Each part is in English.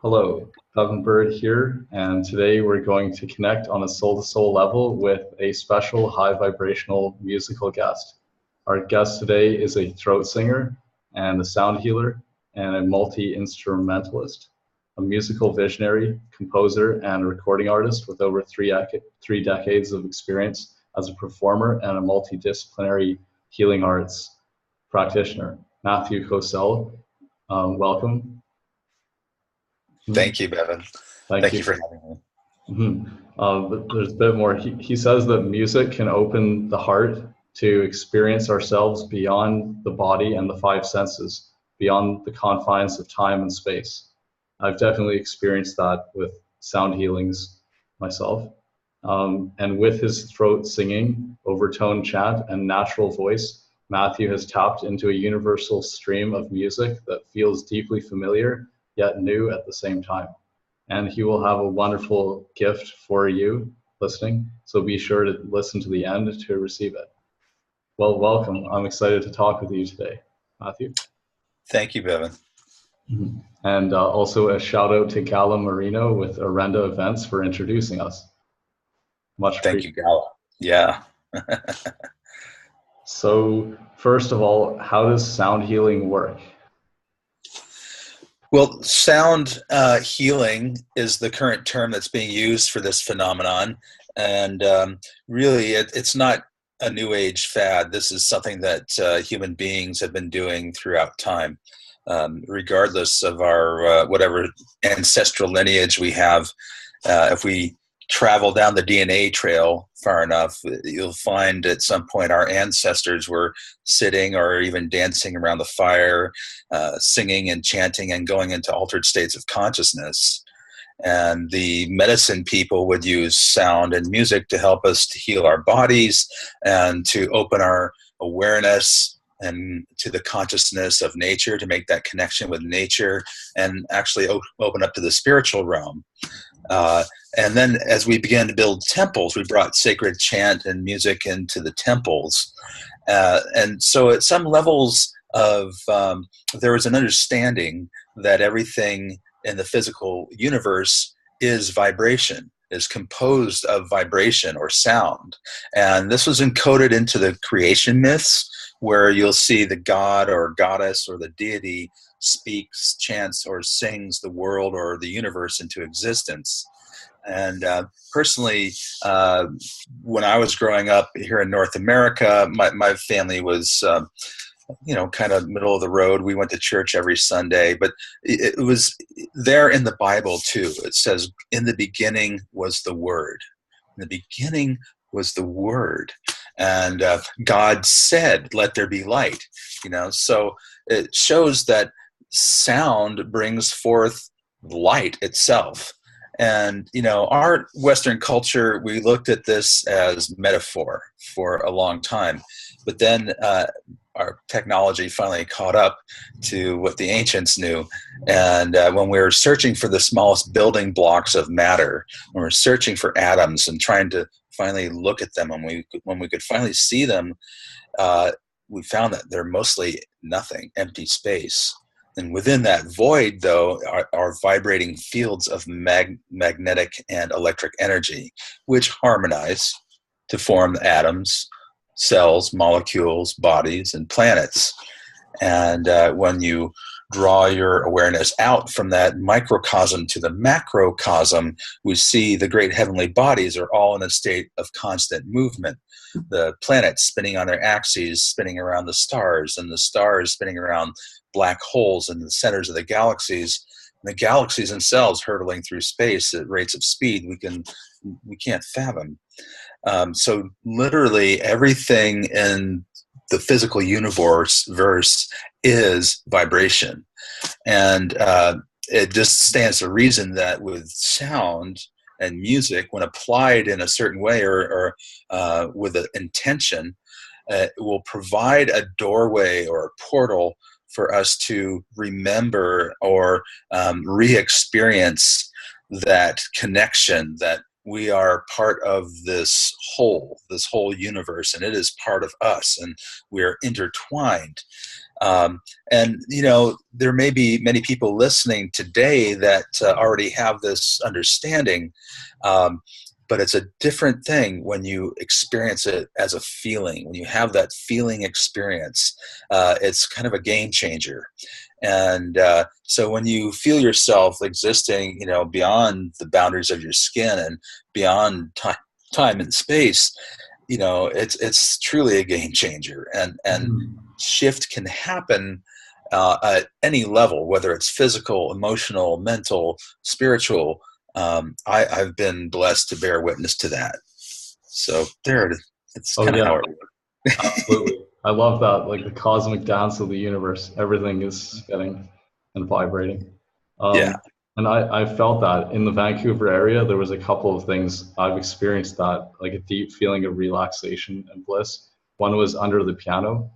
Hello, Bevan Bird here, and today we're going to connect on a soul-to-soul level with a special high vibrational musical guest. Our guest today is a throat singer and a sound healer and a multi-instrumentalist, a musical visionary, composer, and recording artist with over three decades of experience as a performer and a multidisciplinary healing arts practitioner. Matthew Kocel, welcome. Thank you, Bevan. Thank Thank you you. for having me. But there's a bit more. He says that music can open the heart to experience ourselves beyond the body and the five senses, beyond the confines of time and space. I've definitely experienced that with sound healings myself. And with his throat singing, overtone chant, and natural voice, Matthew has tapped into a universal stream of music that feels deeply familiar yet new at the same time. And he will have a wonderful gift for you listening. So be sure to listen to the end to receive it. Well, welcome. I'm excited to talk with you today, Matthew. Thank you, Bevan. And also a shout out to Gala Marino with Arenda Events for introducing us. Much Thank you, appreciated. Gala. Yeah. So, first of all, how does sound healing work? Well, sound healing is the current term that's being used for this phenomenon. And really, it's not a new age fad. This is something that human beings have been doing throughout time. Regardless of our whatever ancestral lineage we have, if we travel down the DNA trail far enough, you'll find at some point our ancestors were sitting or even dancing around the fire, singing and chanting and going into altered states of consciousness. And the medicine people would use sound and music to help us to heal our bodies and to open our awareness and to the consciousness of nature, to make that connection with nature and actually open up to the spiritual realm. And then as we began to build temples, we brought sacred chant and music into the temples. And so at some levels of, there was an understanding that everything in the physical universe is vibration, is composed of vibration or sound. And this was encoded into the creation myths, where you'll see the god or goddess or the deity speaks, chants, or sings the world or the universe into existence. And personally, when I was growing up here in North America, my family was, kind of middle of the road. We went to church every Sunday, but it was there in the Bible too. It says, in the beginning was the Word. In the beginning was the Word. And God said, let there be light. So it shows that sound brings forth light itself. And, our Western culture, we looked at this as metaphor for a long time. But then our technology finally caught up to what the ancients knew. And when we were searching for the smallest building blocks of matter, when we were searching for atoms and trying to finally look at them, and when we could finally see them, we found that they're mostly nothing, empty space. And within that void, though, are vibrating fields of magnetic and electric energy, which harmonize to form atoms, cells, molecules, bodies, and planets. And when you draw your awareness out from that microcosm to the macrocosm, we see the great heavenly bodies are all in a state of constant movement. The planets spinning on their axes, spinning around the stars, and the stars spinning around black holes in the centers of the galaxies. And the galaxies themselves hurtling through space at rates of speed we can't fathom. So literally everything in the physical universe is vibration. And it just stands to reason that with sound and music, when applied in a certain way or with an intention, it will provide a doorway or a portal for us to remember or re-experience that connection, that we are part of this whole universe, and it is part of us, and we are intertwined. And, there may be many people listening today that already have this understanding, but it's a different thing when you experience it as a feeling. When you have that feeling experience, it's kind of a game changer. And so when you feel yourself existing, beyond the boundaries of your skin and beyond time and space, it's truly a game changer. And shift can happen at any level, whether it's physical, emotional, mental, spiritual. I've been blessed to bear witness to that. So it's kind of how it works. Absolutely. I love that, like the cosmic dance of the universe. Everything is spinning and vibrating. Yeah. And I felt that in the Vancouver area. There was a couple of things I've experienced that, like a deep feeling of relaxation and bliss. One was under the piano.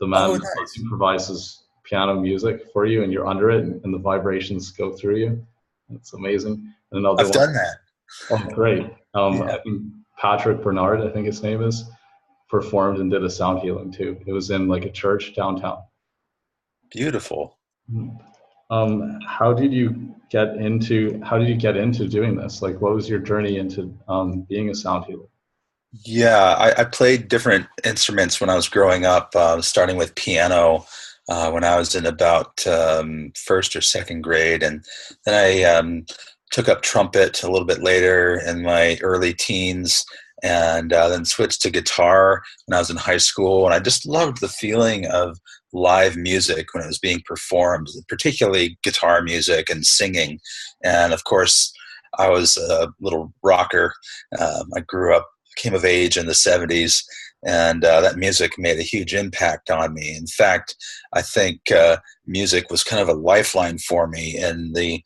The man Nice. improvises piano music for you, and you're under it, and the vibrations go through you. It's amazing. And another I've one. done that. Oh, great. Yeah. I think Patrick Bernard, I think his name is, performed and did a sound healing too. It was in like a church downtown. Beautiful. How did you get into doing this? Like, what was your journey into being a sound healer? Yeah, I played different instruments when I was growing up, starting with piano when I was in about first or second grade. And then I took up trumpet a little bit later in my early teens, and then switched to guitar when I was in high school. And I just loved the feeling of live music when it was being performed, particularly guitar music and singing. And of course, I was a little rocker. I came of age in the 70s, and that music made a huge impact on me. In fact, I think music was kind of a lifeline for me in the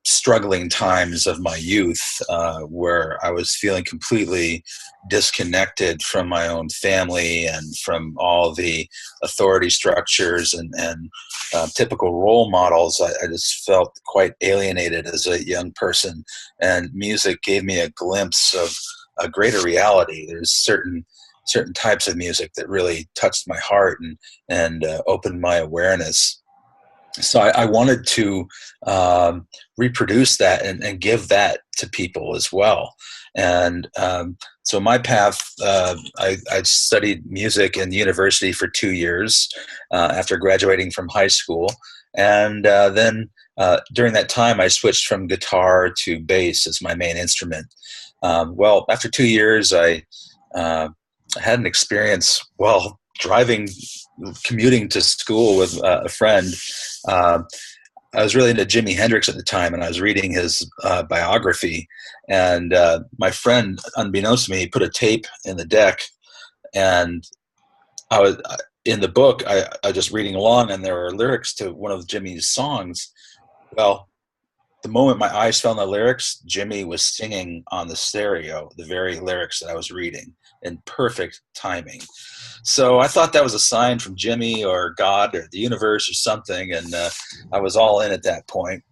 struggling times of my youth, where I was feeling completely disconnected from my own family and from all the authority structures and typical role models. I just felt quite alienated as a young person, and music gave me a glimpse of a greater reality. There's certain types of music that really touched my heart and opened my awareness. So I wanted to reproduce that and give that to people as well. And so my path, I studied music in university for 2 years after graduating from high school. And then during that time, I switched from guitar to bass as my main instrument. Well, after 2 years, I had an experience while commuting to school with a friend. I was really into Jimi Hendrix at the time, and I was reading his biography. And my friend, unbeknownst to me, put a tape in the deck, and I was in the book. I was just reading along, and there were lyrics to one of Jimmy's songs. Well, the moment my eyes fell on the lyrics, Jimmy was singing on the stereo the very lyrics that I was reading in perfect timing. So I thought that was a sign from Jimmy or God or the universe or something, and I was all in at that point.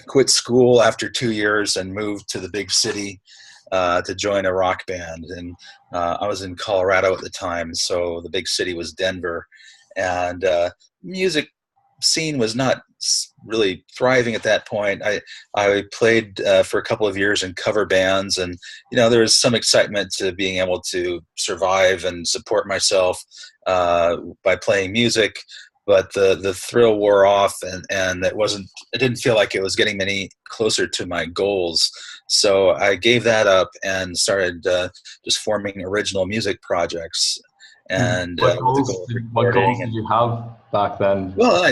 Quit school after 2 years and moved to the big city to join a rock band. And I was in Colorado at the time, so the big city was Denver. And music scene was not really thriving at that point. I played for a couple of years in cover bands, and there was some excitement to being able to survive and support myself by playing music, but the thrill wore off, and it didn't feel like it was getting any closer to my goals. So I gave that up and started just forming original music projects. And what goals did you have back then? Well,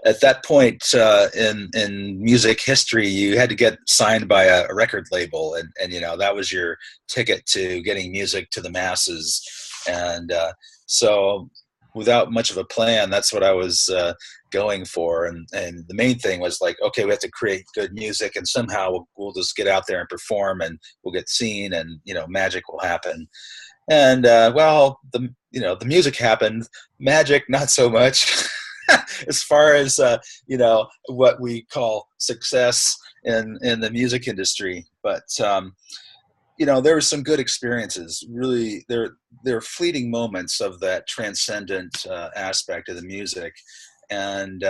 at that point in music history, you had to get signed by a record label, and that was your ticket to getting music to the masses. And so, without much of a plan, that's what I was going for. And the main thing was like, okay, we have to create good music, and somehow we'll just get out there and perform, and we'll get seen, and magic will happen. And the music happened, magic not so much. As far as what we call success in the music industry. But there were some good experiences. Really, there were fleeting moments of that transcendent aspect of the music, and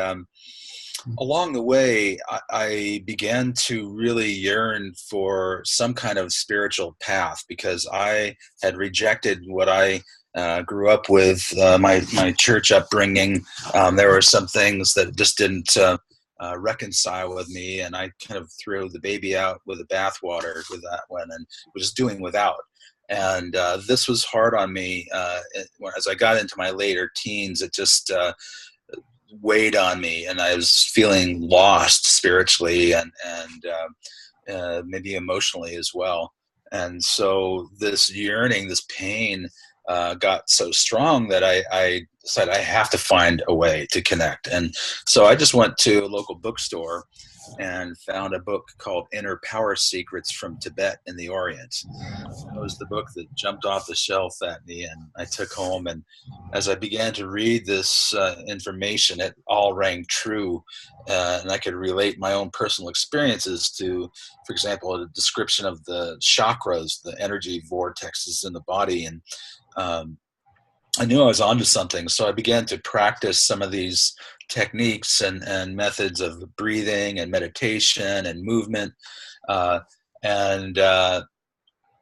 along the way, I began to really yearn for some kind of spiritual path, because I had rejected what I grew up with, my church upbringing. There were some things that just didn't reconcile with me, and I kind of threw the baby out with the bathwater with that one, and was just doing without. And this was hard on me as I got into my later teens. It just weighed on me, and I was feeling lost spiritually and maybe emotionally as well. And so this yearning, this pain, got so strong that I decided I have to find a way to connect. And so I just went to a local bookstore and found a book called Inner Power Secrets from Tibet in the Orient. That was the book that jumped off the shelf at me, and I took home. And as I began to read this information, it all rang true, and I could relate my own personal experiences to, for example, a description of the chakras, the energy vortexes in the body. And I knew I was onto something, so I began to practice some of these techniques and methods of breathing and meditation and movement. And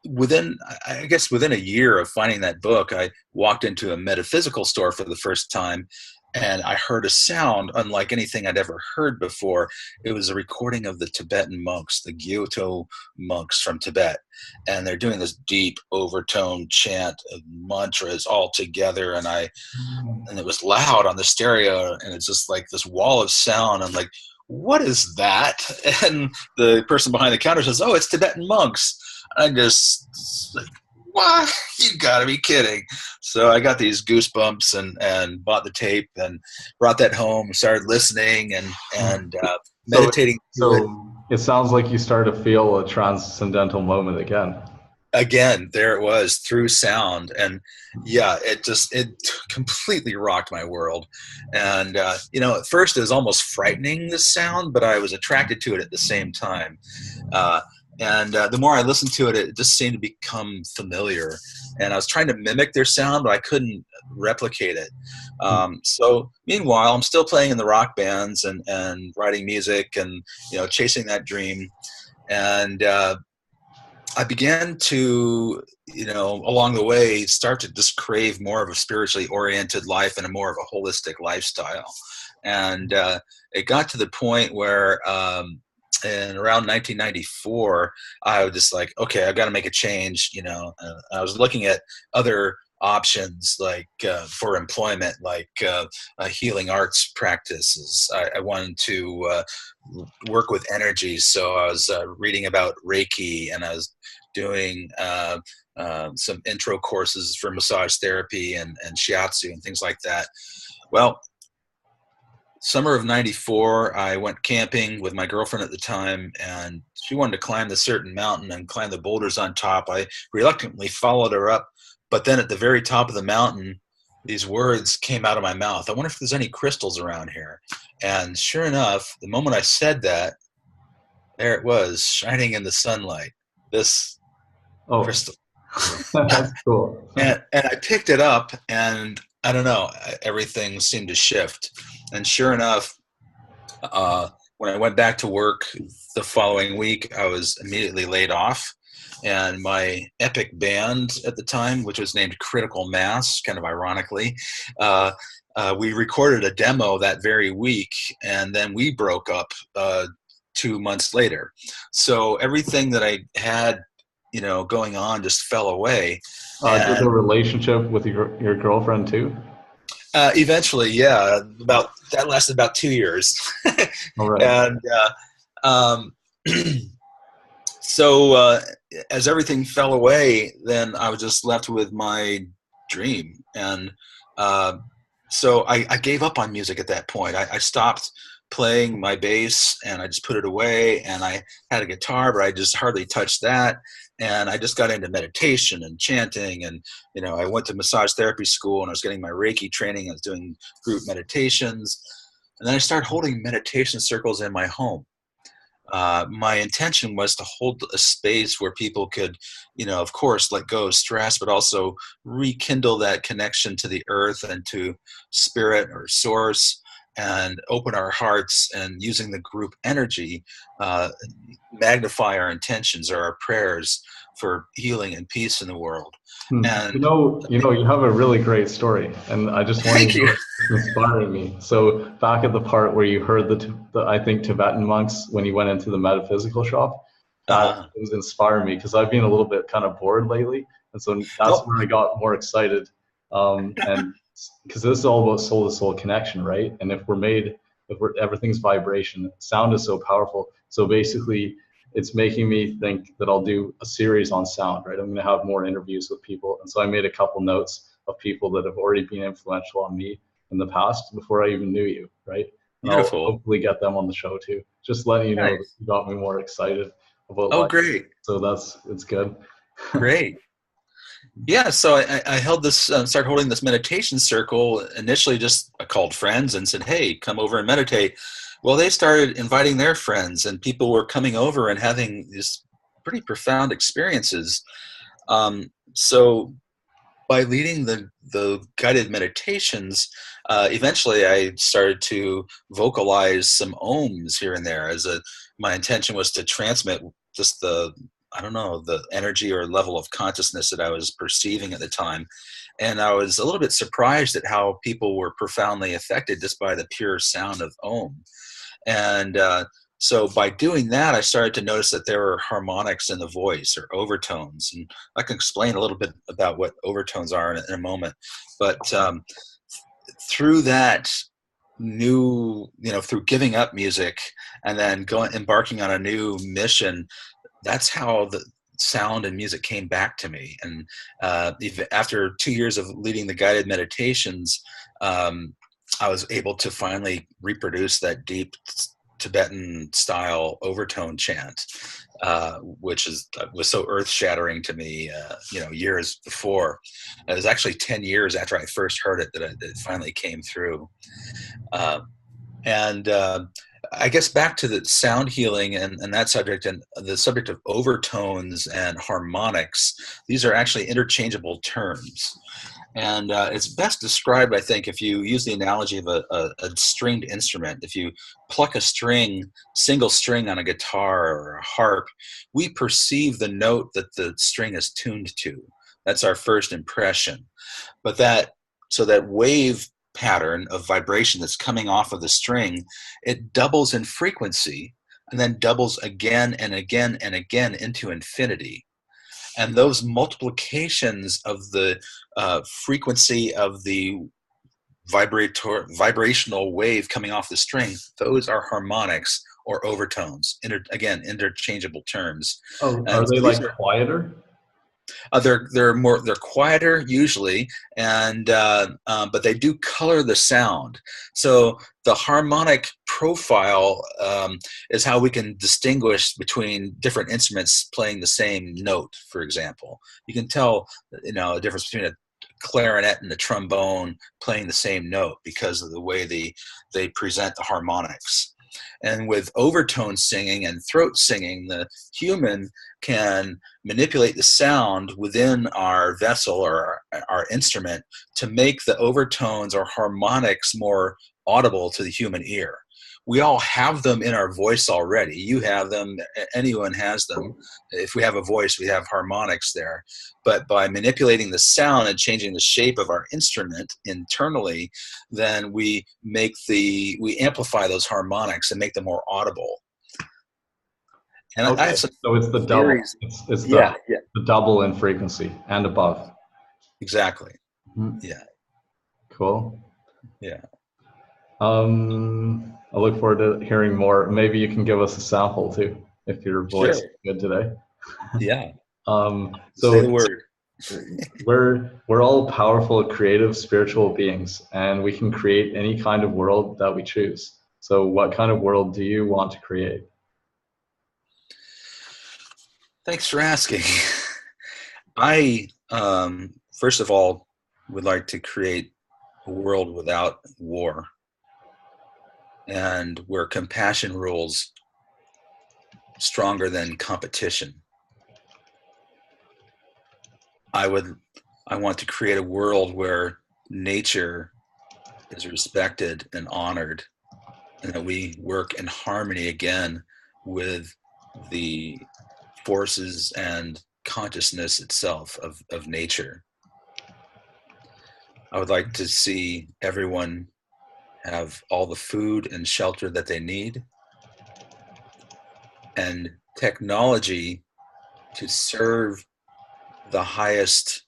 within, I guess, within a year of finding that book, I walked into a metaphysical store for the first time, and I heard a sound unlike anything I'd ever heard before. It was a recording of the Tibetan monks, the Gyuto monks from Tibet. And they're doing this deep overtone chant of mantras all together. And it was loud on the stereo, and it's just like this wall of sound. I'm like, what is that? And the person behind the counter says, oh, it's Tibetan monks. I just like, what? You gotta be kidding. So I got these goosebumps and bought the tape and brought that home, started listening and meditating. So it sounds like you started to feel a transcendental moment again. Again, there it was, through sound. And yeah, it completely rocked my world. And at first it was almost frightening, the sound, but I was attracted to it at the same time. And the more I listened to it, it just seemed to become familiar. And I was trying to mimic their sound, but I couldn't replicate it. So meanwhile, I'm still playing in the rock bands and writing music and, chasing that dream. And I began to, along the way, start to just crave more of a spiritually oriented life and a more of a holistic lifestyle. And it got to the point where in around 1994, I was just like, okay, I've got to make a change. I was looking at other options like for employment, like healing arts practices. I wanted to work with energy, so I was reading about Reiki, and I was doing some intro courses for massage therapy and shiatsu and things like that. Well, summer of 94, I went camping with my girlfriend at the time, and she wanted to climb this certain mountain and climb the boulders on top. I reluctantly followed her up, but then at the very top of the mountain, these words came out of my mouth. I wonder if there's any crystals around here. And sure enough, the moment I said that, there it was, shining in the sunlight, this crystal. That's cool. And I picked it up, and I don't know, everything seemed to shift. And sure enough, when I went back to work the following week, I was immediately laid off. And my epic band at the time, which was named Critical Mass, kind of ironically, we recorded a demo that very week, and then we broke up 2 months later. So everything that I had, going on just fell away. Did the relationship with your girlfriend too? Eventually, yeah. That lasted about 2 years. All right. And so as everything fell away, then I was just left with my dream. And so I gave up on music at that point. I stopped playing my bass, and I just put it away. And I had a guitar, but I just hardly touched that. And I just got into meditation and chanting. And, I went to massage therapy school, and I was getting my Reiki training. I was doing group meditations. And then I started holding meditation circles in my home. my intention was to hold a space where people could, of course, let go of stress, but also rekindle that connection to the earth and to spirit or source, and open our hearts, and using the group energy, uh, magnify our intentions or our prayers for healing and peace in the world. You And know, you have a really great story, and I just want thank you to you. know it's inspiring me. So back at the part where you heard the I think Tibetan monks when you went into the metaphysical shop, that Uh, was inspiring me because I've been a little bit kind of bored lately, and so that's oh, where I got more excited. And because this is all about soul to soul connection, right? And if we're everything's vibration, sound is so powerful. So basically, it's making me think that I'll do a series on sound, right? I'm going to have more interviews with people. And so I made a couple notes of people that have already been influential on me in the past before I even knew you, right? And I'll beautiful. hopefully get them on the show too. Just letting you know that Nice. you got me more excited about Oh, life. great. So it's good. Great. Yeah, so I held this, started holding this meditation circle. Initially, just I called friends and said, "Hey, come over and meditate." Well, they started inviting their friends, and people were coming over and having these pretty profound experiences. So by leading the guided meditations, eventually I started to vocalize some ohms here and there. My intention was to transmit just I don't know, the energy or level of consciousness that I was perceiving at the time. And I was a little bit surprised at how people were profoundly affected just by the pure sound of Om. And so by doing that, I started to notice that there were harmonics in the voice or overtones. And I can explain a little bit about what overtones are in a moment. But through that through giving up music and then embarking on a new mission, that's how the sound and music came back to me. And after 2 years of leading the guided meditations, I was able to finally reproduce that deep Tibetan style overtone chant, which was so earth shattering to me, years before. It was actually 10 years after I first heard it that it finally came through. Uh, and I guess back to the sound healing and that subject, and the subject of overtones and harmonics, these are actually interchangeable terms. And it's best described, I think, if you use the analogy of a stringed instrument. If you pluck a single string on a guitar or a harp, we perceive the note that the string is tuned to. That's our first impression. But that wave pattern of vibration that's coming off of the string, it doubles in frequency and then doubles again and again and again into infinity. And those multiplications of the frequency of the vibrational wave coming off the string, those are harmonics or overtones. Again, interchangeable terms. Oh, are And they so these like are quieter? they're quieter usually, and but they do color the sound. So the harmonic profile is how we can distinguish between different instruments playing the same note. For example, you can tell a difference between a clarinet and a trombone playing the same note because of the way they present the harmonics. And with overtone singing and throat singing, the human can manipulate the sound within our vessel or our instrument to make the overtones or harmonics more audible to the human ear. We all have them in our voice already. You have them, anyone has them. If we have a voice, we have harmonics there. But by manipulating the sound and changing the shape of our instrument internally, then we amplify those harmonics and make them more audible. And I have Okay, some so it's the double. theories. It's Yeah, yeah, the double in frequency and above. exactly. Mhm. Yeah, Cool. yeah. I look forward to hearing more. Maybe you can give us a sample too, if your voice is Sure. good today. Yeah. Say the So word. we're all powerful, creative, spiritual beings, and we can create any kind of world that we choose. So, what kind of world do you want to create? Thanks for asking. I, first of all, would like to create a world without war and where compassion rules. stronger than competition. I want to create a world where nature is respected and honored, and that we work in harmony again with the forces and consciousness itself of nature. I would like to see everyone have all the food and shelter that they need, and technology to serve the highest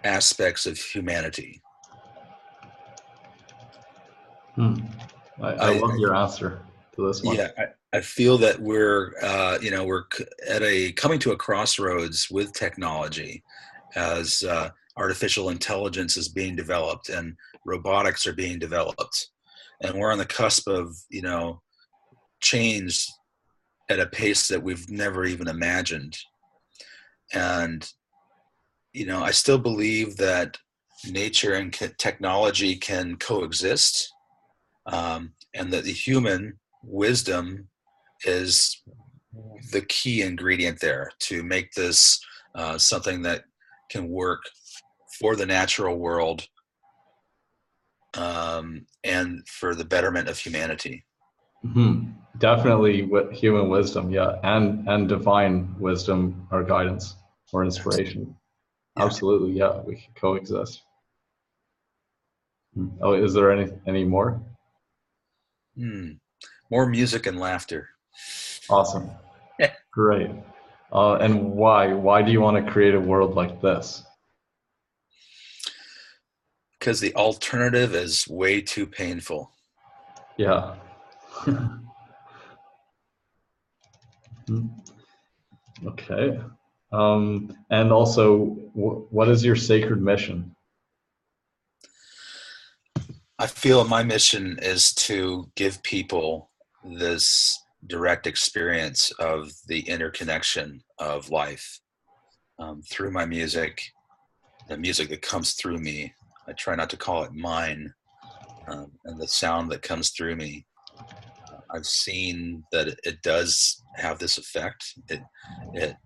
aspects of humanity. I love your answer to this one. Yeah, I feel that we're coming to a crossroads with technology, as artificial intelligence is being developed and robotics are being developed, and we're on the cusp of change at a pace that we've never even imagined. And I still believe that nature and technology can coexist, and that the human wisdom is the key ingredient there to make this something that can work for the natural world, and for the betterment of humanity. Definitely with human wisdom, yeah, and divine wisdom or guidance or inspiration. Yeah. Absolutely, yeah, we can coexist. Oh, is there any more? More music and laughter. Awesome. Great. And why? Why do you want to create a world like this? Because the alternative is way too painful. Yeah. Okay. And also, what is your sacred mission? I feel my mission is to give people this direct experience of the interconnection of life, through my music, the music that comes through me. I try not to call it mine, and the sound that comes through me. I've seen that it does have this effect. It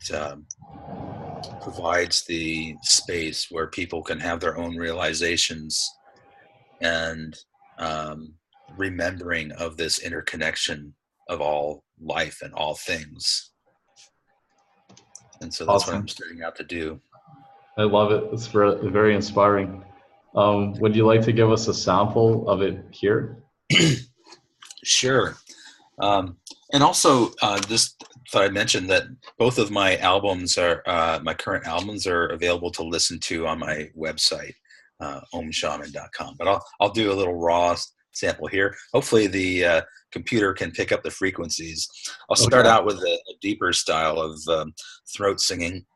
provides the space where people can have their own realizations and remembering of this interconnection of all life and all things. And so that's what I'm Awesome. setting out to do. I love it. It's very inspiring. Would you like to give us a sample of it here? Sure. And also, just thought I'd mention that both of my albums my current albums are available to listen to on my website, omshaman.com. But I'll do a little raw sample here. Hopefully the computer can pick up the frequencies. I'll start Okay. out with a deeper style of throat singing.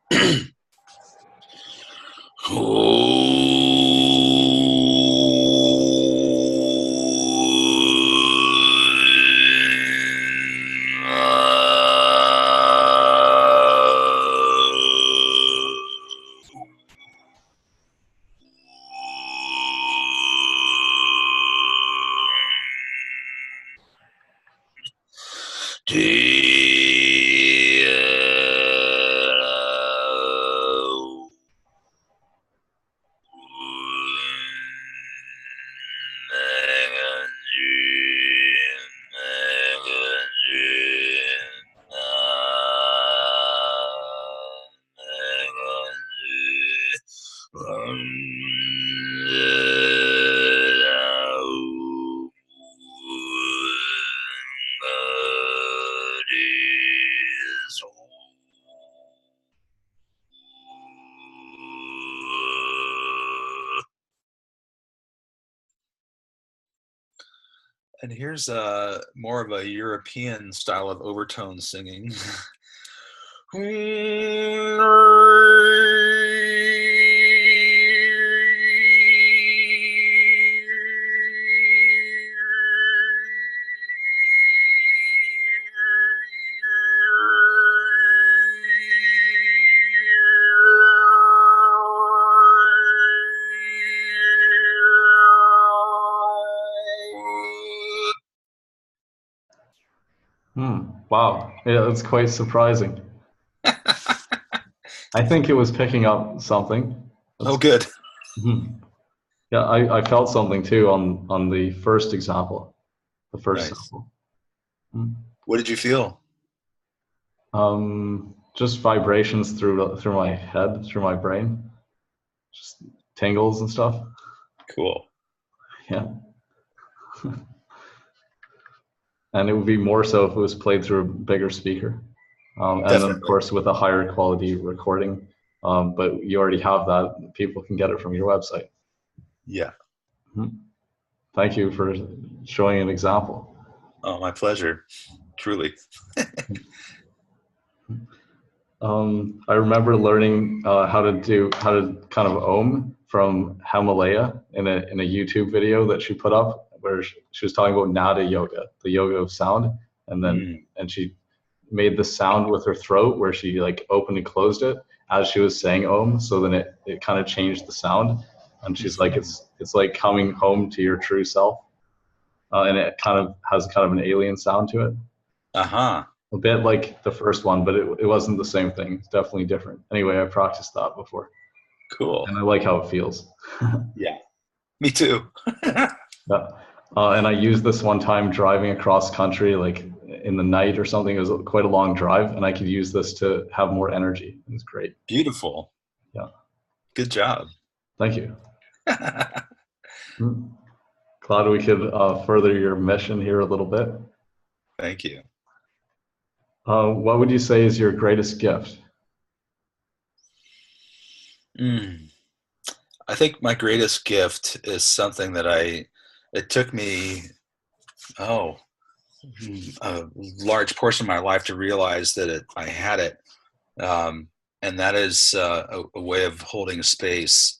And here's more of a European style of overtone singing. Wow. Yeah, that's quite surprising. I think it was picking up something. Oh, That's good. hmm. Yeah, I felt something too on the first example, the first Nice. sample. Hmm. What did you feel? Just vibrations through my head, through my brain, just tingles and stuff. Cool. Yeah, and it would be more so if it was played through a bigger speaker, and then of Definitely. course with a higher quality recording. But you already have that. People can get it from your website. Yeah. Mhm. Thank you for showing an example. Oh, my pleasure. Truly. I remember learning how to kind of ohm from Himalaya in a YouTube video that she put up where she was talking about nada yoga, the yoga of sound, Mm. and she made the sound with her throat where she like opened and closed it as she was saying ohm, so then it kind of changed the sound, and she's like Hmm. it's like coming home to your true self, and it kind of has kind of an alien sound to it. Uh-huh. A bit like the first one, but it wasn't the same thing. It's definitely different. Anyway, I practiced that before, Cool. and I like how it feels. Yeah. Me too. Yeah. And I used this one time driving across country, like in the night or something. It was quite a long drive, and I could use this to have more energy. It was great. Beautiful. Yeah. Good job. Thank you. Mm. Glad we could further your mission here a little bit. Thank you. What would you say is your greatest gift? Mm. I think my greatest gift is something that it took me, oh, a large portion of my life to realize that I had it. Um, and that is a way of holding space.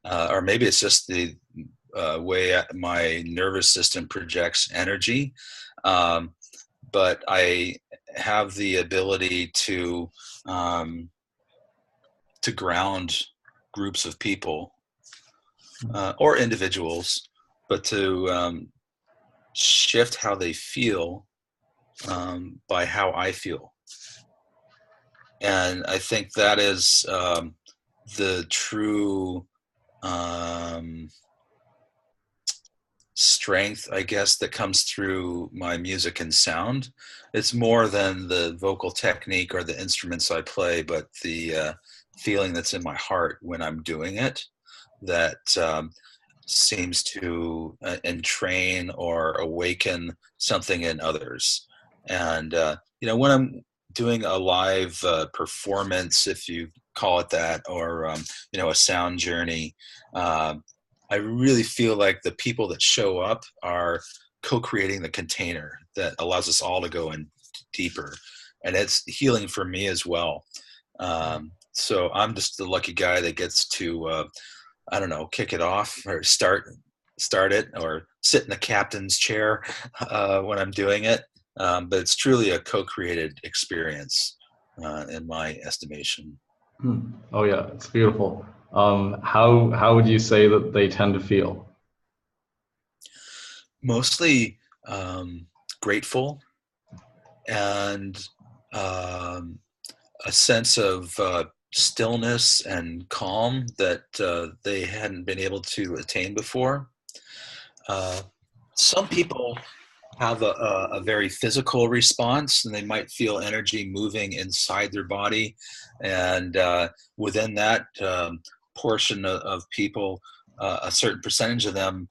Or maybe it's just the way my nervous system projects energy. Um, but I have the ability um, to ground groups of people or individuals, but to shift how they feel by how I feel. And I think that is the true um, strength, I guess, that comes through my music and sound. It's more than the vocal technique or the instruments I play, but the feeling that's in my heart when I'm doing it that seems to entrain or awaken something in others. And, when I'm doing a live performance, if you call it that, or, a sound journey, um, I really feel like the people that show up are co-creating the container that allows us all to go in deeper. And it's healing for me as well. So I'm just the lucky guy that gets to I don't know, kick it off or start it or sit in the captain's chair when I'm doing it. But it's truly a co-created experience in my estimation. Oh yeah, it's beautiful. How would you say that they tend to feel? Mostly grateful and um, a sense of stillness and calm that they hadn't been able to attain before. Uh, some people have a very physical response and they might feel energy moving inside their body. And within that portion of people, a certain percentage of them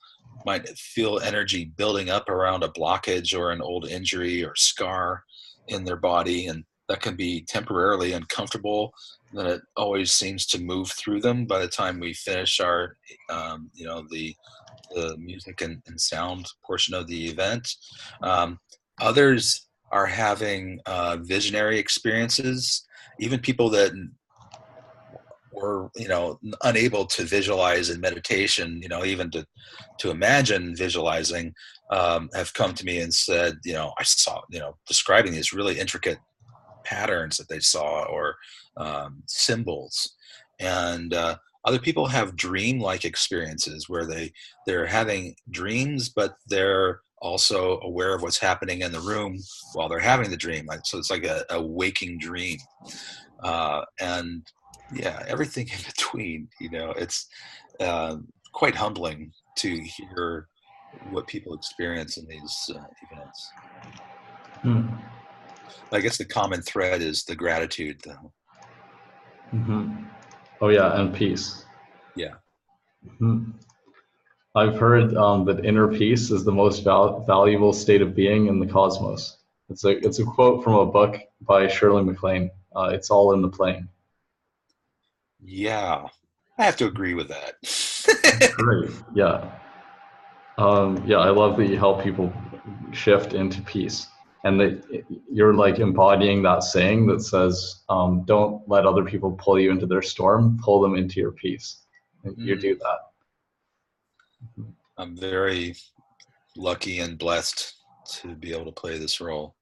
might feel energy building up around a blockage or an old injury or scar in their body. And that can be temporarily uncomfortable. Then it always seems to move through them by the time we finish our, the music and sound portion of the event. Um, Others are having visionary experiences. Even people that were, unable to visualize in meditation, even to imagine visualizing, have come to me and said, I saw, describing these really intricate patterns that they saw or symbols. And other people have dream-like experiences where they're having dreams, but they're also aware of what's happening in the room while they're having the dream. So it's like a waking dream. And yeah, everything in between, it's quite humbling to hear what people experience in these events. Hmm. I guess the common thread is the gratitude, though. Mm-hmm. Oh yeah, and peace. Yeah. Hmm. I've heard that inner peace is the most valuable state of being in the cosmos. It's a quote from a book by Shirley MacLaine. It's all in the playing. Yeah. I have to agree with that. Great. Yeah. Yeah, I love that you help people shift into peace, and that you're like embodying that saying that says, "Don't let other people pull you into their storm. Pull them into your peace." And you do that. I'm very lucky and blessed to be able to play this role.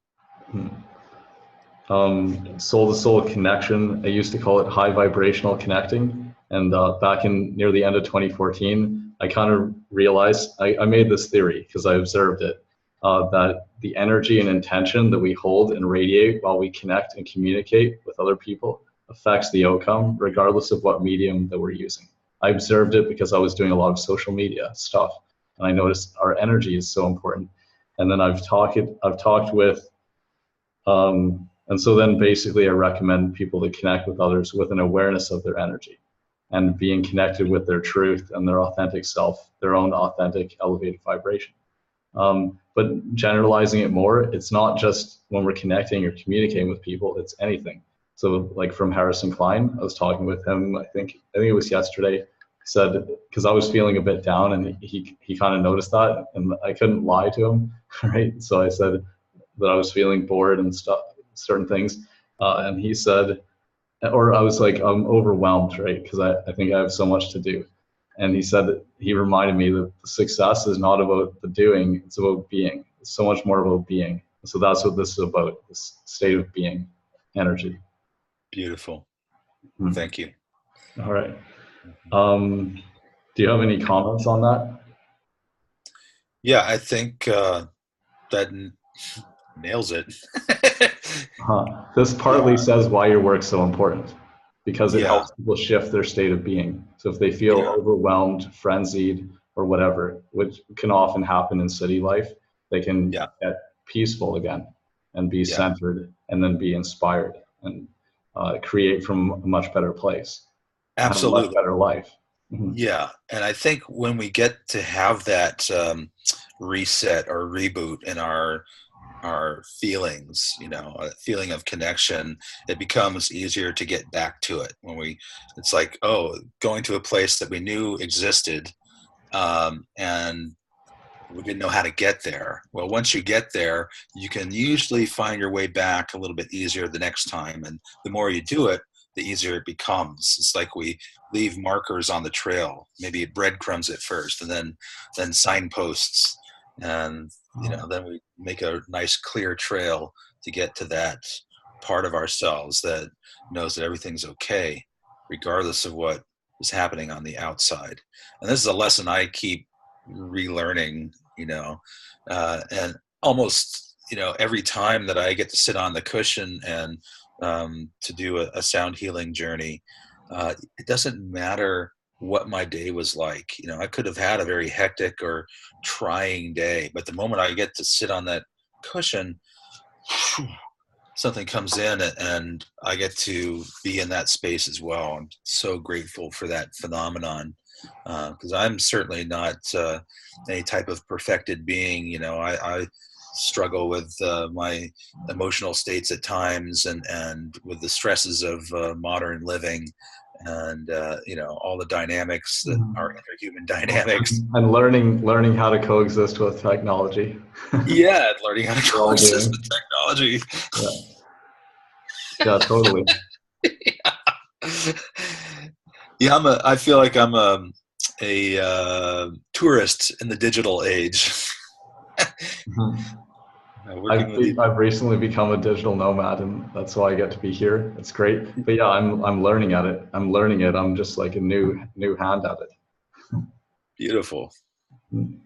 Soul to soul connection. I used to call it high vibrational connecting. And back in near the end of 2014, I kind of realized I made this theory because I observed it that the energy and intention that we hold and radiate while we connect and communicate with other people affects the outcome, regardless of what medium that we're using. I observed it because I was doing a lot of social media stuff, and I noticed our energy is so important. And then I've talked with and so then basically I recommend people to connect with others with an awareness of their energy and being connected with their truth and their authentic self, their own authentic elevated vibration. But generalizing it more, it's not just when we're connecting or communicating with people, it's anything. So like from Harrison Klein, I was talking with him, I think it was yesterday, said, because I was feeling a bit down and he kind of noticed that and I couldn't lie to him, right? So I said that I was feeling bored and stuff, certain things. And he said, or I was like, I'm overwhelmed, right? Because I think I have so much to do. And he said that he reminded me that the success is not about the doing, it's about being. It's so much more about being. So that's what this is about, this state of being, energy. Beautiful. Hmm. Thank you. All right. Do you have any comments on that? Yeah, I think that nails it. This partly says why your work's so important, because it Yeah, helps people shift their state of being. So if they feel yeah, overwhelmed, frenzied, or whatever, which can often happen in city life, they can yeah, get peaceful again and be yeah. centered and then be inspired and create from a much better place and have a much Absolutely. better life. Mhm. Yeah, and I think when we get to have that reset or reboot in our feelings, a feeling of connection, it becomes easier to get back to it. It's like, oh, going to a place that we knew existed, and we didn't know how to get there. Well, once you get there, you can usually find your way back a little bit easier the next time. And the more you do it, the easier it becomes. It's like we leave markers on the trail, maybe breadcrumbs at first, and then signposts. And, then we make a nice clear trail to get to that part of ourselves that knows that everything's okay, regardless of what is happening on the outside. And this is a lesson I keep relearning, and almost, every time that I get to sit on the cushion and to do a sound healing journey, it doesn't matter what my day was like. I could have had a very hectic or trying day, but the moment I get to sit on that cushion, something comes in and I get to be in that space as well. I'm so grateful for that phenomenon because I'm certainly not any type of perfected being. I struggle with my emotional states at times and with the stresses of modern living and all the dynamics that are interhuman dynamics. And learning how to coexist with technology. Yeah, learning how to We're all coexist doing. with technology. Yeah, yeah, totally. Yeah, I feel like I'm a tourist in the digital age. Mhm. Working with I've recently become a digital nomad, and that's why I get to be here. It's great. But yeah, I'm learning at it. I'm learning it. I'm just like a new hand at it. beautiful. Mm.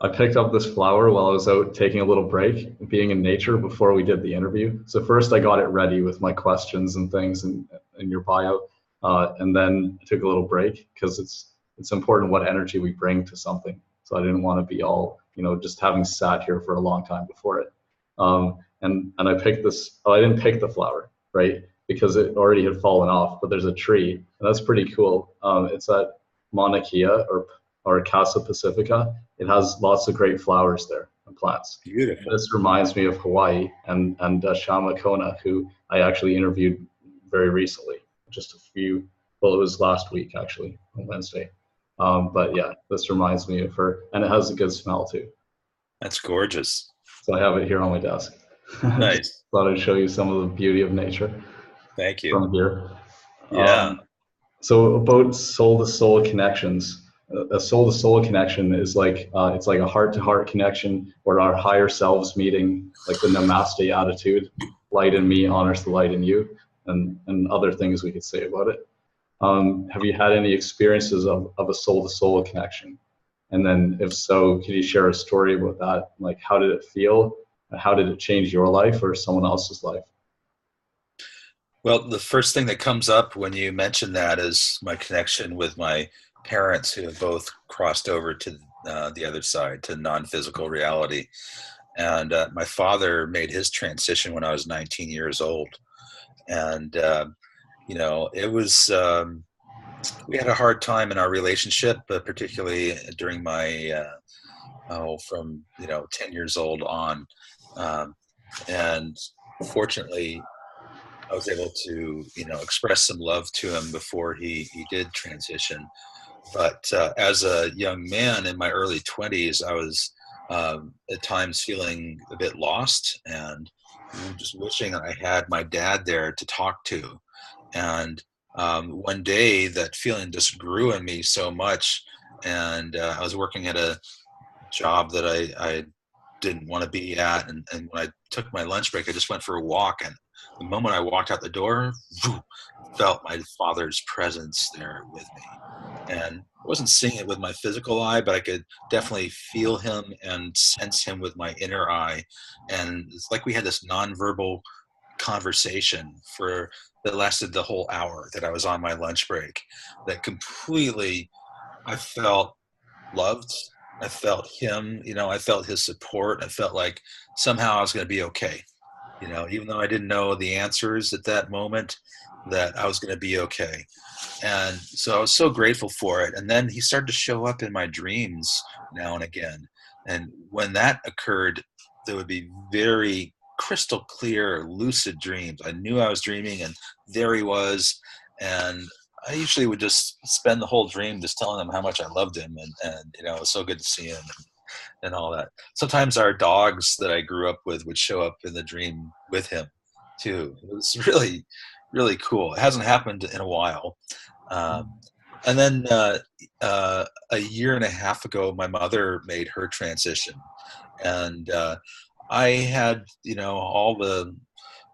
I picked up this flower while I was out taking a little break, being in nature before we did the interview. So first I got it ready with my questions and things in your bio, and then I took a little break because it's important what energy we bring to something. So I didn't want to be all, just having sat here for a long time before it. And I picked this. Oh, I didn't pick the flower, right? Because it already had fallen off. But there's a tree, and that's pretty cool. It's at Mauna Kea or Casa Pacifica. It has lots of great flowers there and plants. Beautiful. This reminds me of Hawaii and Shama Kona, who I actually interviewed very recently, just a few. Well, it was last week actually on Wednesday. But yeah, this reminds me of her, and it has a good smell too. That's gorgeous. So I have it here on my desk. Just Nice. thought I'd show you some of the beauty of nature Thank you. from here. Yeah. So about soul to soul connections, a soul to soul connection is like it's like a heart to heart connection where our higher selves meeting, like the Namaste attitude, light in me honors the light in you, and other things we could say about it. Have you had any experiences of a soul to soul connection? And then if so, could you share a story about that? Like, how did it feel? How did it change your life or someone else's life? Well, the first thing that comes up when you mention that is my connection with my parents who have both crossed over to the other side, to non-physical reality. And my father made his transition when I was 19 years old. And, it was, we had a hard time in our relationship, but particularly during my, from, 10 years old on. And fortunately, I was able to, express some love to him before he did transition. But as a young man in my early 20s, I was at times feeling a bit lost and just wishing I had my dad there to talk to. And one day, that feeling just grew in me so much. And I was working at a job that I didn't want to be at. And when I took my lunch break, I just went for a walk. And the moment I walked out the door, felt my father's presence there with me. And I wasn't seeing it with my physical eye, but I could definitely feel him and sense him with my inner eye. And it's like we had this nonverbal conversation that lasted the whole hour that I was on my lunch break. That completely, I felt loved. I felt him, I felt his support. I felt like somehow I was going to be okay. Even though I didn't know the answers at that moment, that I was going to be okay. And so I was so grateful for it. And then he started to show up in my dreams now and again. And when that occurred, there would be very crystal clear, lucid dreams. I knew I was dreaming, and there he was. And I usually would just spend the whole dream just telling him how much I loved him, and it was so good to see him and all that. Sometimes our dogs that I grew up with would show up in the dream with him too. It was really, really cool. It hasn't happened in a while. And then a year and a half ago, my mother made her transition, and I had all the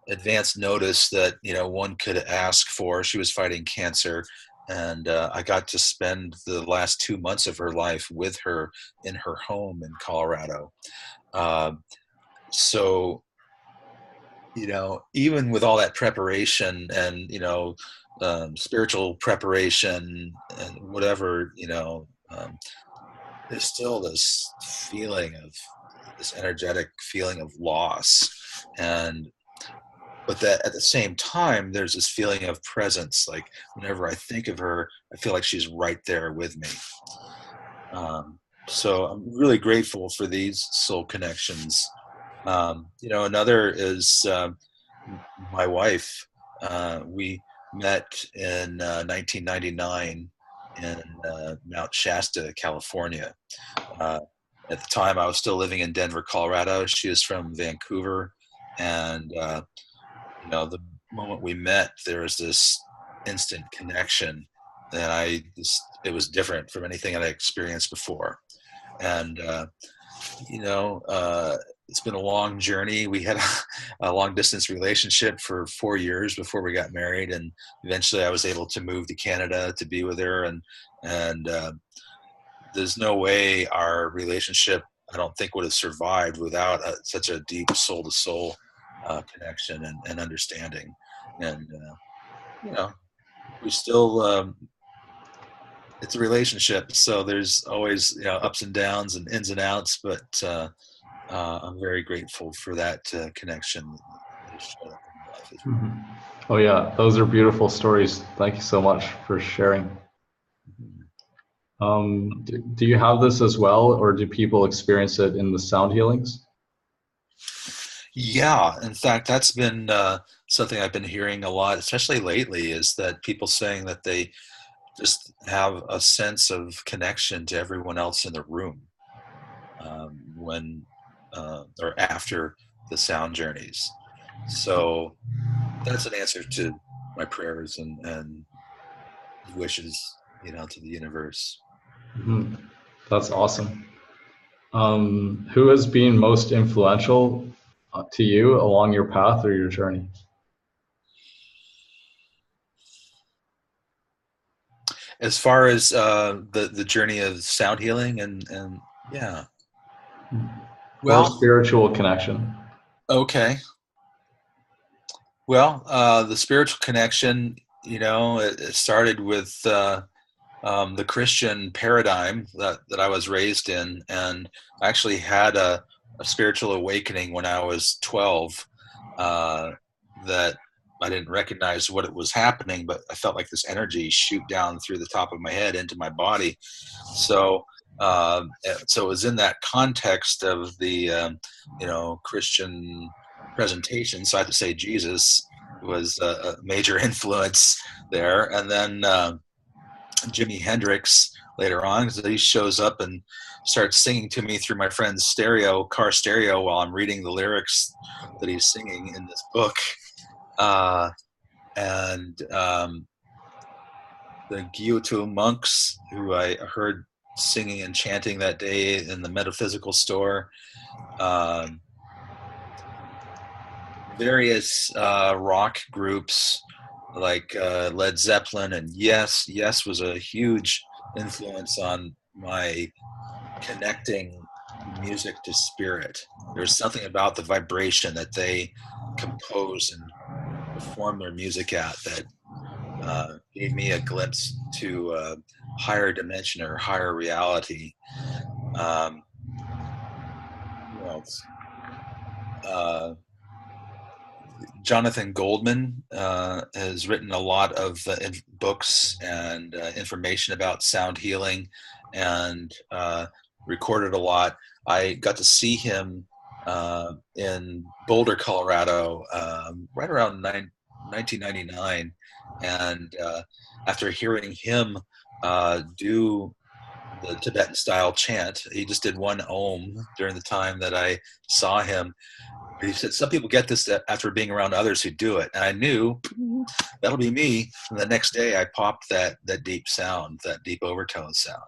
advance notice that one could ask for. She was fighting cancer, and I got to spend the last 2 months of her life with her in her home in Colorado. So even with all that preparation and spiritual preparation and whatever, there's still this feeling of this energetic feeling of loss. But that at the same time, there's this feeling of presence. Like whenever I think of her, I feel like she's right there with me. So I'm really grateful for these soul connections. Another is my wife. We met in 1999 in Mount Shasta, California. At the time, I was still living in Denver, Colorado. She is from Vancouver, and the moment we met, there was this instant connection, and it was different from anything I'd experienced before. And it's been a long journey. We had a long distance relationship for 4 years before we got married, and eventually I was able to move to Canada to be with her. And there's no way our relationship I don't think would have survived without such a deep soul-to-soul connection and understanding. And we still, it's a relationship, so there's always ups and downs and ins and outs, but I'm very grateful for that connection that has showed up in my life as well. Mhm. Oh yeah, those are beautiful stories. Thank you so much for sharing. Do you have this as well, or do people experience it in the sound healings? Yeah, in fact, that's been something I've been hearing a lot, especially lately, is that people saying that they just have a sense of connection to everyone else in the room when or after the sound journeys. So that's an answer to my prayers and wishes, to the universe. Mhm. That's awesome. Who has been most influential to you along your path or your journey? As far as the journey of sound healing and yeah, Or well, spiritual connection? okay. Well, the spiritual connection, it started with the Christian paradigm that I was raised in, and I actually had a spiritual awakening when I was 12 that I didn't recognize what it was happening, but I felt like this energy shoot down through the top of my head into my body. So, so it was in that context of the Christian presentation. So I have to say Jesus was a major influence there, and then Jimi Hendrix later on, because he shows up and starts singing to me through my friend's car stereo, while I'm reading the lyrics that he's singing in this book. And the Gyoto monks, who I heard singing and chanting that day in the metaphysical store. Various rock groups like Led Zeppelin and Yes. Yes was a huge influence on my connecting music to spirit. There's something about the vibration that they compose and perform their music at that gave me a glimpse to a higher dimension or higher reality. Who else? Jonathan Goldman has written a lot of books and information about sound healing, and recorded a lot. I got to see him in Boulder, Colorado, right around 1999, and after hearing him do the Tibetan style chant, he just did one Om during the time that I saw him. He said, some people get this after being around others who do it. And I knew that'll be me. And the next day I popped that deep sound, that deep overtone sound.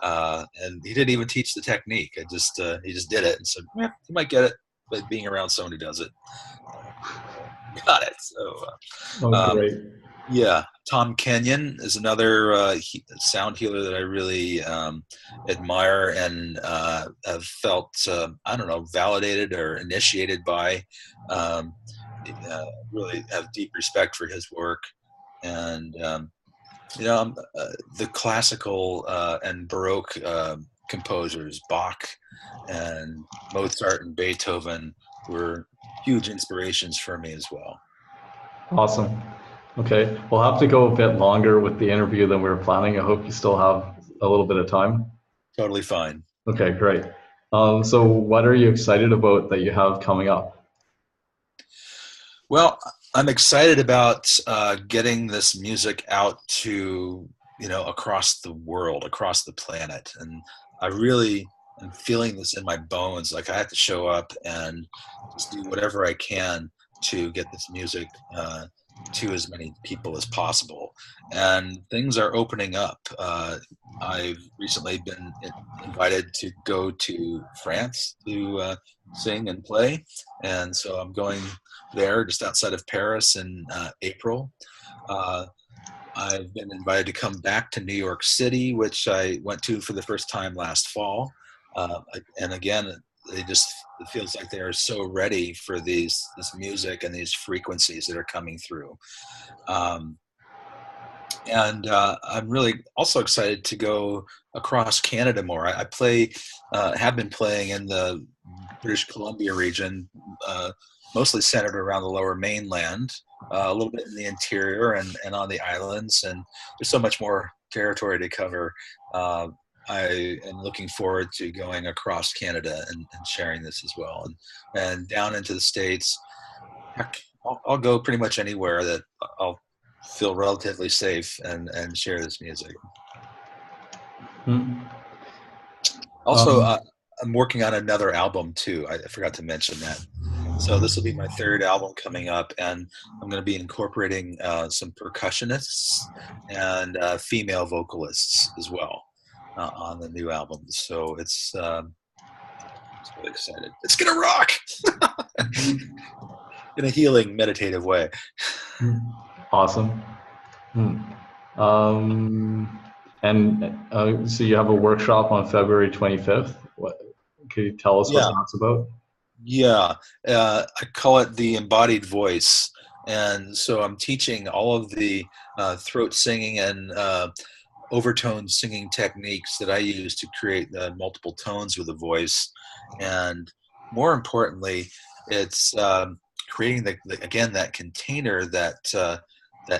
And he didn't even teach the technique. He just did it and said, you might get it by being around someone who does it. Got it. So, Oh, great. yeah. Tom Kenyon is another sound healer that I really admire and have felt, validated or initiated by. Really have deep respect for his work. And, the classical and Baroque composers, Bach and Mozart and Beethoven, were huge inspirations for me as well. Awesome. Okay, we'll have to go a bit longer with the interview than we were planning. I hope you still have a little bit of time. Totally fine. Okay, great. So what are you excited about that you have coming up? Well, I'm excited about getting this music out to, across the world, across the planet. And I really am feeling this in my bones. Like I have to show up and just do whatever I can to get this music to as many people as possible. And things are opening up. I've recently been invited to go to France to sing and play. And so I'm going there just outside of Paris in April. I've been invited to come back to New York City, which I went to for the first time last fall. uh, and again, it feels like they are so ready for this music and these frequencies that are coming through. Um, and I'm really also excited to go across Canada more. I play, have been playing in the British Columbia region, mostly centered around the Lower Mainland, a little bit in the interior and on the islands. And there's so much more territory to cover. Uh, I am looking forward to going across Canada and sharing this as well, and down into the States. Heck, I'll go pretty much anywhere that I'll feel relatively safe and share this music. Hmm. Also, Um, I'm working on another album too. I forgot to mention that. So this will be my third album coming up, and I'm going to be incorporating some percussionists and female vocalists as well on the new album. So it's really excited. It's gonna rock in a healing, meditative way. awesome. Hmm. And so you have a workshop on February 25th. What can you tell us what Yeah. that's about? Yeah, I call it the embodied voice. And so I'm teaching all of the throat singing and overtone singing techniques that I use to create multiple tones with a voice. And more importantly, it's creating again, that container, that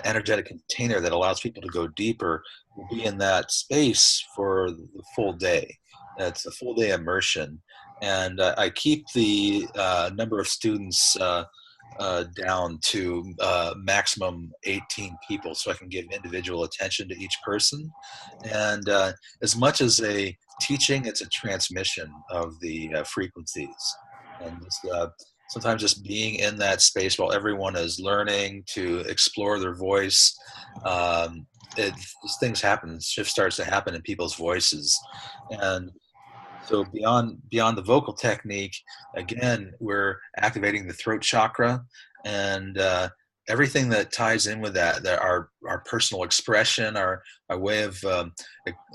energetic container that allows people to go deeper, will be in that space for the full day. It's a full day immersion. And I keep the number of students down to maximum 18 people, so I can give individual attention to each person. And as much as a teaching, it's a transmission of the frequencies. And sometimes just being in that space while everyone is learning to explore their voice, things happen. Shift starts to happen in people's voices, and so beyond the vocal technique, again, we're activating the throat chakra and everything that ties in with that our personal expression, our way of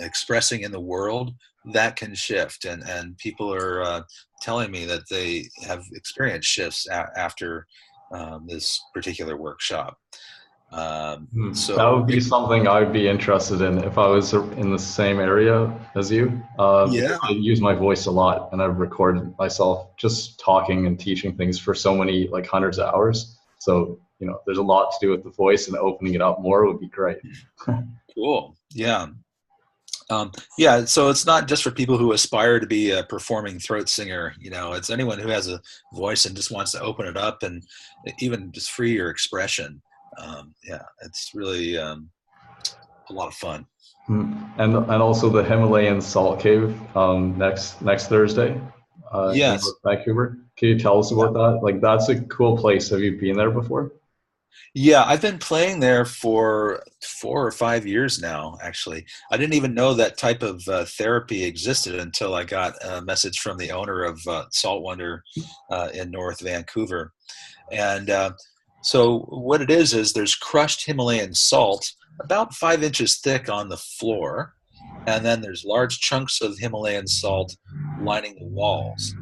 expressing in the world, that can shift. And people are telling me that they have experienced shifts after this particular workshop. That So would be something I'd be interested in if I was in the same area as you, because yeah. I use my voice a lot and I've recorded myself just talking and teaching things for so many, like hundreds of hours. So, there's a lot to do with the voice, and opening it up more would be great. Cool. Yeah. Yeah, so it's not just for people who aspire to be a performing throat singer. It's anyone who has a voice and just wants to open it up and even just free your expression. Yeah, it's really a lot of fun. And also the Himalayan Salt Cave next Thursday in Yes. North Vancouver. Can you tell us Yeah. about that? Like, that's a cool place. Have you been there before? Yeah, I've been playing there for 4 or 5 years now, actually. I didn't even know that type of therapy existed until I got a message from the owner of Salt Wonder in North Vancouver. And so what it is there's crushed Himalayan salt about 5 inches thick on the floor. And then there's large chunks of Himalayan salt lining the walls.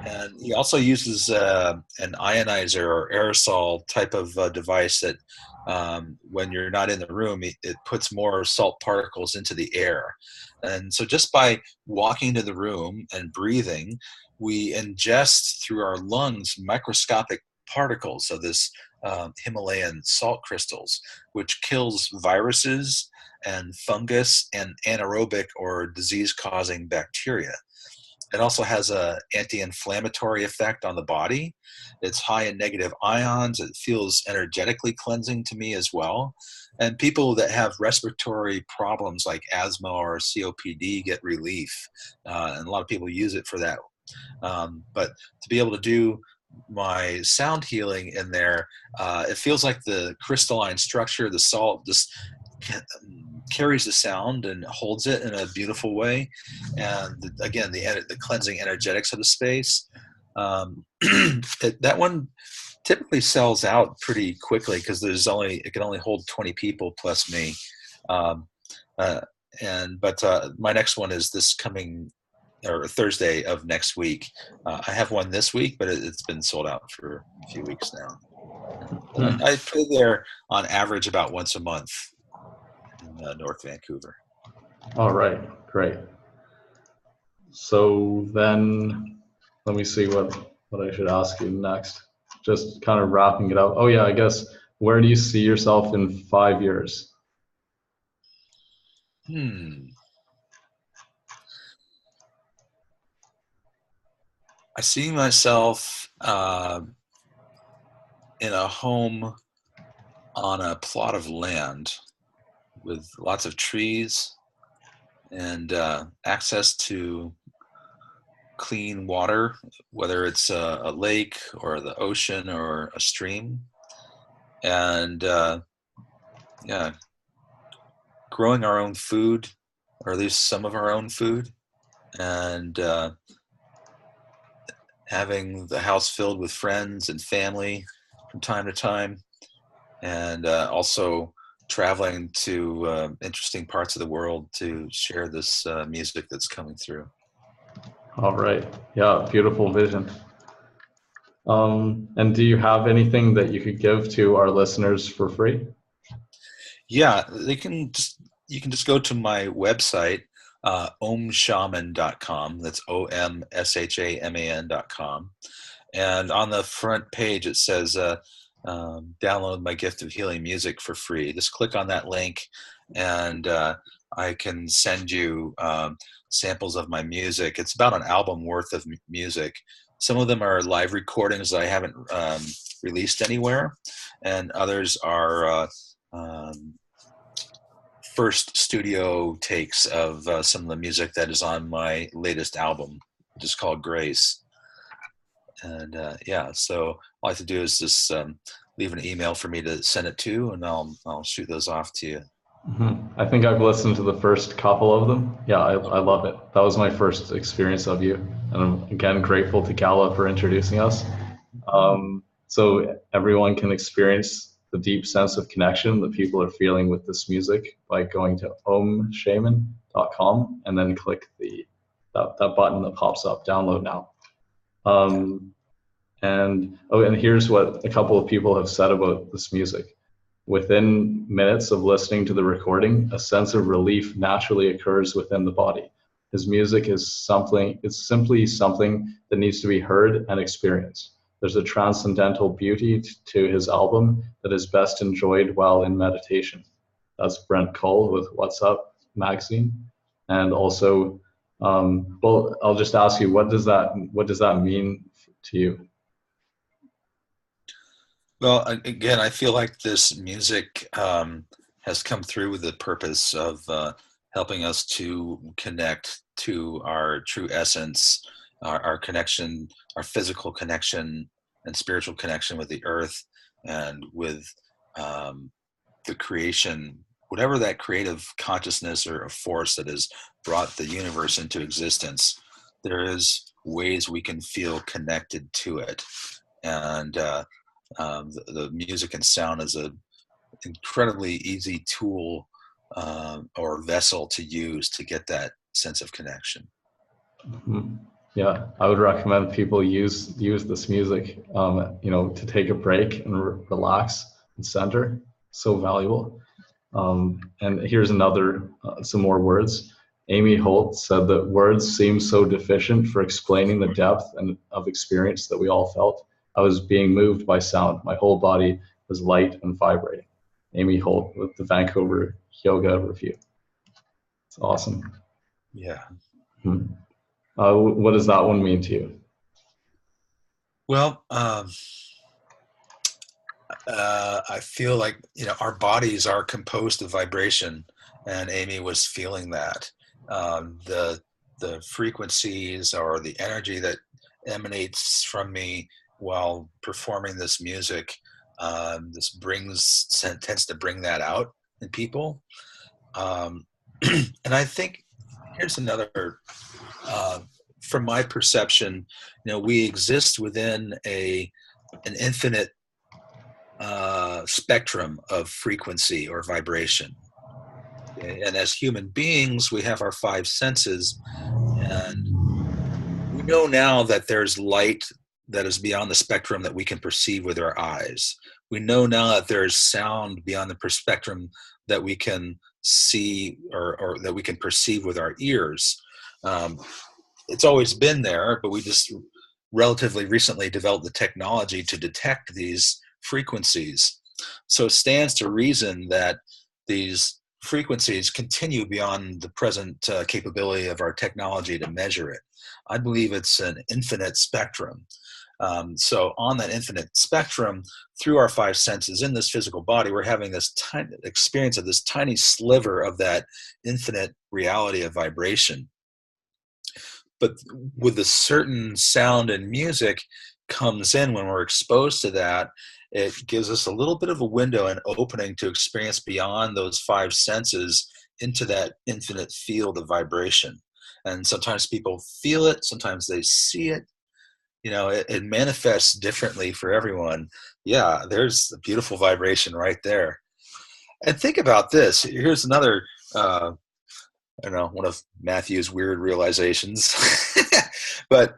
And he also uses an ionizer or aerosol type of device that when you're not in the room, it puts more salt particles into the air. And so just by walking to the room and breathing, we ingest through our lungs microscopic particles of this Himalayan salt crystals, which kills viruses and fungus and anaerobic or disease-causing bacteria. It also has a anti-inflammatory effect on the body. It's high in negative ions. It feels energetically cleansing to me as well. And people that have respiratory problems like asthma or COPD get relief. And a lot of people use it for that. But to be able to do my sound healing in there, it feels like the crystalline structure, the salt, just carries the sound and holds it in a beautiful way. And again, the cleansing energetics of the space. That one typically sells out pretty quickly because it can only hold 20 people plus me. Um, uh, but my next one is this coming or Thursday of next week. I have one this week, but it's been sold out for a few weeks now. I play there on average about once a month in North Vancouver. All right, great. So then, let me see what I should ask you next. Just kind of wrapping it up. Oh yeah, I guess, where do you see yourself in 5 years? I see myself in a home on a plot of land with lots of trees and access to clean water, whether it's a lake or the ocean or a stream. And yeah, growing our own food, or at least some of our own food, and having the house filled with friends and family from time to time, and also traveling to interesting parts of the world to share this music that's coming through. All right. Yeah, beautiful vision. And do you have anything that you could give to our listeners for free? Yeah, you can just go to my website, omshaman.com. That's omshaman.com. And on the front page, it says, download my gift of healing music for free. Just click on that link, and I can send you samples of my music. It's about an album worth of music. Some of them are live recordings that I haven't released anywhere, and others are first studio takes of some of the music that is on my latest album, which is called Grace. And yeah, so all I have to do is just leave an email for me to send it to, and I'll shoot those off to you. Mm-hmm. I think I've listened to the first couple of them. Yeah, I love it. That was my first experience of you. And I'm again grateful to Gala for introducing us. So everyone can experience the deep sense of connection that people are feeling with this music by going to omshaman.com and then click that button that pops up, download now. And here's what a couple of people have said about this music. Within minutes of listening to the recording, a sense of relief naturally occurs within the body. His music is simply something that needs to be heard and experienced. There's a transcendental beauty to his album that is best enjoyed while in meditation. That's Brent Cole with What's Up Magazine. And also, well, I'll just ask you, what does that mean to you? Well, again, I feel like this music has come through with the purpose of helping us to connect to our true essence, our connection, our physical connection and spiritual connection with the earth and with the creation, whatever that creative consciousness or a force that has brought the universe into existence. There is ways we can feel connected to it. And the music and sound is an incredibly easy tool or vessel to use to get that sense of connection. Mm-hmm. Yeah, I would recommend people use this music, to take a break and relax and center. So valuable. And here's some more words. Amy Holt said that words seem so deficient for explaining the depth of experience that we all felt. I was being moved by sound. My whole body was light and vibrating. Amy Holt with the Vancouver Yoga Review. It's awesome. Yeah. Hmm. What does that one mean to you? Well, I feel like, our bodies are composed of vibration, and Amy was feeling that. The frequencies or the energy that emanates from me while performing this music, tends to bring that out in people. And I think here's another, from my perception, we exist within an infinite spectrum of frequency or vibration. Okay? And as human beings, we have our five senses, and know now that there's light that is beyond the spectrum that we can perceive with our eyes. We know now that there's sound beyond the spectrum that we can see or that we can perceive with our ears. It's always been there, but we just relatively recently developed the technology to detect these frequencies. So it stands to reason that these frequencies continue beyond the present capability of our technology to measure it. I believe it's an infinite spectrum. So on that infinite spectrum, through our five senses in this physical body, we're having this tiny experience of this tiny sliver of that infinite reality of vibration. But with a certain sound and music comes in when we're exposed to that, it gives us a little bit of a window and opening to experience beyond those five senses into that infinite field of vibration. And sometimes people feel it, sometimes they see it. You know, it manifests differently for everyone. Yeah, there's a beautiful vibration right there. And think about this. Here's another, I don't know, one of Matthew's weird realizations. But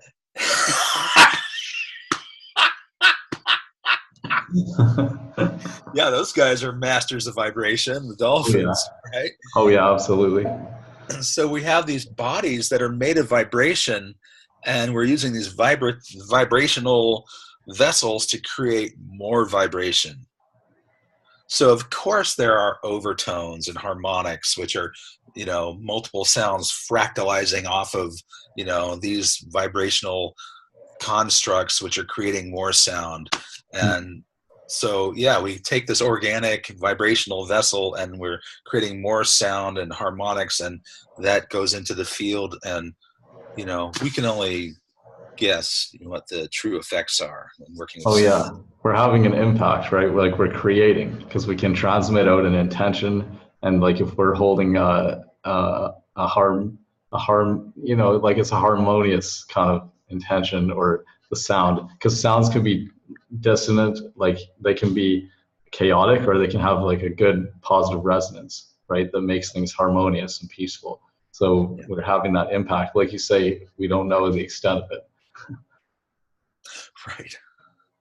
yeah, those guys are masters of vibration, the dolphins, right? Oh yeah, absolutely. So we have these bodies that are made of vibration, and we're using these vibrational vessels to create more vibration. So of course there are overtones and harmonics, which are, you know, multiple sounds fractalizing off of, you know, these vibrational constructs, which are creating more sound. And so, yeah, we take this organic vibrational vessel and we're creating more sound and harmonics, and that goes into the field. And, you know, we can only guess what the true effects are when working with Oh sound. yeah, we're having an impact, right? Like we're creating because we can transmit out an intention, and like if we're holding a harm, you know, like it's a harmonious kind of intention or the sound, because sounds can be dissonant, like they can be chaotic, or they can have like a good positive resonance, right? That makes things harmonious and peaceful. So we're having that impact. Like you say, we don't know the extent of it. Right.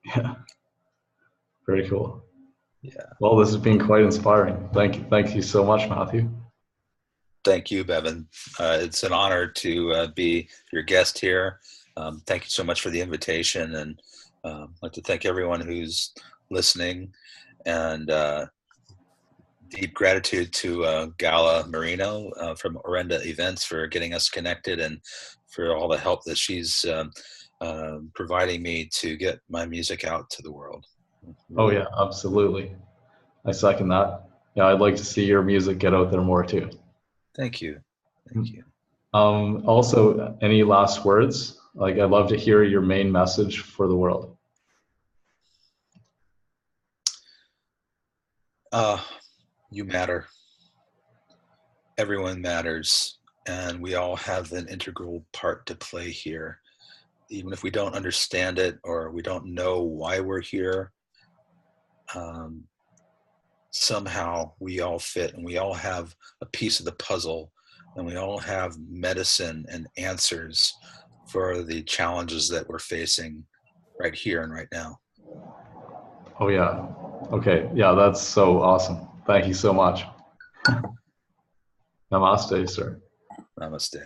Yeah. Very cool. Yeah. Well, this has been quite inspiring. Thank you so much, Matthew. Thank you, Bevan. It's an honor to be your guest here. Thank you so much for the invitation, and I'd like to thank everyone who's listening, and deep gratitude to Gala Marino from Orenda Events for getting us connected, and for all the help that she's providing me to get my music out to the world. Oh yeah, absolutely. I second that. Yeah, I'd like to see your music get out there more too. Thank you. Thank you. Also, any last words? Like, I'd love to hear your main message for the world. You matter. Everyone matters, and we all have an integral part to play here. Even if we don't understand it or we don't know why we're here, somehow we all fit, and we all have a piece of the puzzle, and we all have medicine and answers for the challenges that we're facing right here and right now. Oh yeah. Okay. Yeah, that's so awesome. Thank you so much. Namaste, sir. Namaste.